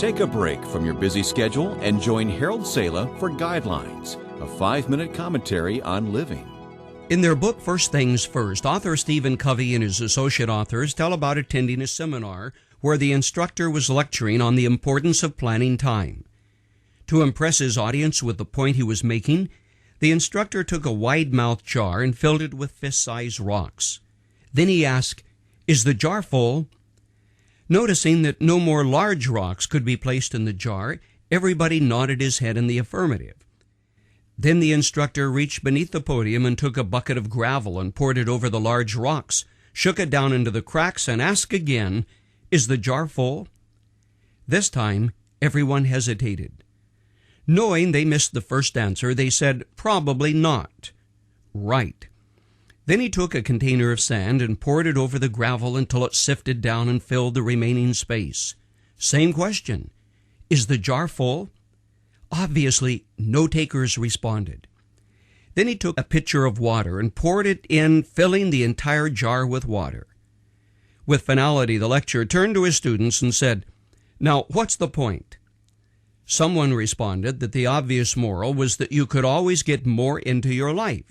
Take a break from your busy schedule and join Harold Sala for Guidelines, a 5-minute commentary on living. In their book, First Things First, author Stephen Covey and his associate authors tell about attending a seminar where the instructor was lecturing on the importance of planning time. To impress his audience with the point he was making, the instructor took a wide-mouthed jar and filled it with fist-sized rocks. Then he asked, "Is the jar full?" Noticing that no more large rocks could be placed in the jar, everybody nodded his head in the affirmative. Then the instructor reached beneath the podium and took a bucket of gravel and poured it over the large rocks, shook it down into the cracks, and asked again, "Is the jar full?" This time, everyone hesitated. Knowing they missed the first answer, they said, "Probably not." Right. Then he took a container of sand and poured it over the gravel until it sifted down and filled the remaining space. Same question. "Is the jar full?" Obviously, no takers responded. Then he took a pitcher of water and poured it in, filling the entire jar with water. With finality, the lecturer turned to his students and said, "Now, what's the point?" Someone responded that the obvious moral was that you could always get more into your life.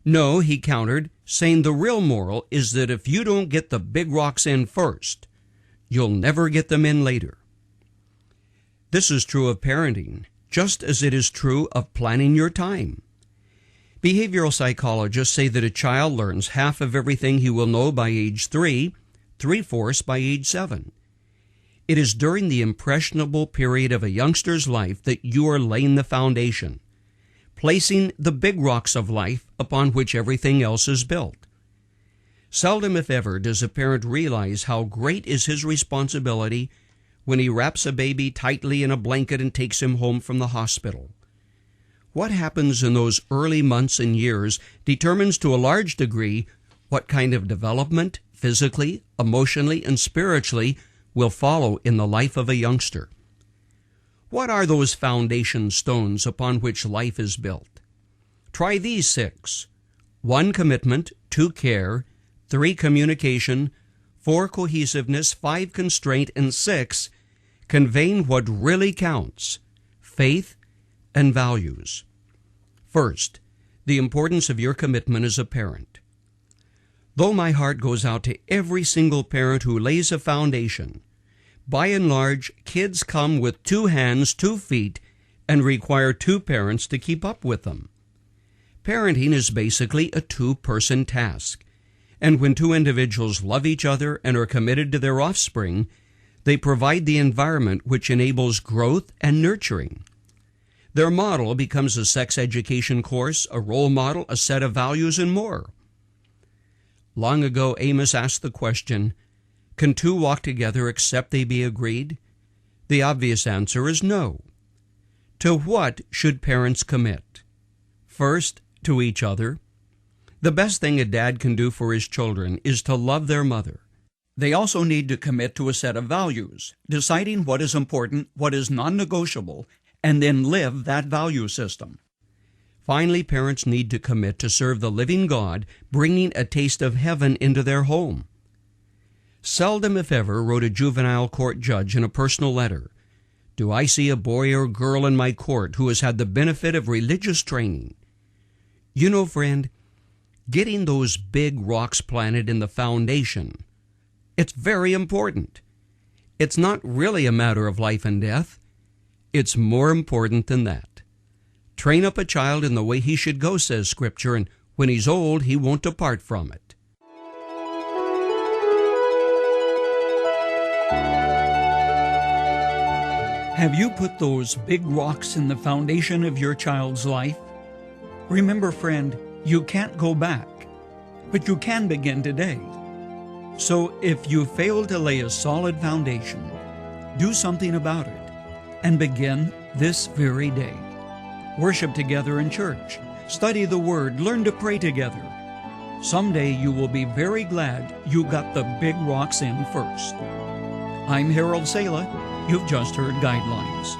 "No," he countered, saying the real moral is that if you don't get the big rocks in first, you'll never get them in later. This is true of parenting, just as it is true of planning your time. Behavioral psychologists say that a child learns half of everything he will know by age 3, 3/4 by age 7. It is during the impressionable period of a youngster's life that you are laying the foundation, placing the big rocks of life upon which everything else is built. Seldom, if ever, does a parent realize how great is his responsibility when he wraps a baby tightly in a blanket and takes him home from the hospital. What happens in those early months and years determines to a large degree what kind of development, physically, emotionally, and spiritually, will follow in the life of a youngster. What are those foundation stones upon which life is built? Try these 6. 1, commitment. 2, care. 3, communication. 4, cohesiveness. 5, constraint. And 6, conveying what really counts, faith and values. First, the importance of your commitment as a parent. Though my heart goes out to every single parent who lays a foundation, by and large, kids come with 2 hands, 2 feet, and require 2 parents to keep up with them. Parenting is basically a 2-person task, and when 2 individuals love each other and are committed to their offspring, they provide the environment which enables growth and nurturing. Their model becomes a sex education course, a role model, a set of values, and more. Long ago, Amos asked the question, "Can 2 walk together except they be agreed?" The obvious answer is no. To what should parents commit? First, to each other. The best thing a dad can do for his children is to love their mother. They also need to commit to a set of values, deciding what is important, what is non-negotiable, and then live that value system. Finally, parents need to commit to serve the living God, bringing a taste of heaven into their home. Seldom, if ever, wrote a juvenile court judge in a personal letter, "Do I see a boy or girl in my court who has had the benefit of religious training?" You know, friend, getting those big rocks planted in the foundation, it's very important. It's not really a matter of life and death. It's more important than that. Train up a child in the way he should go, says Scripture, and when he's old, he won't depart from it. Have you put those big rocks in the foundation of your child's life? Remember, friend, you can't go back, but you can begin today. So if you fail to lay a solid foundation, do something about it and begin this very day. Worship together in church, study the Word, learn to pray together. Someday you will be very glad you got the big rocks in first. I'm Harold Sala. You've just heard Guidelines.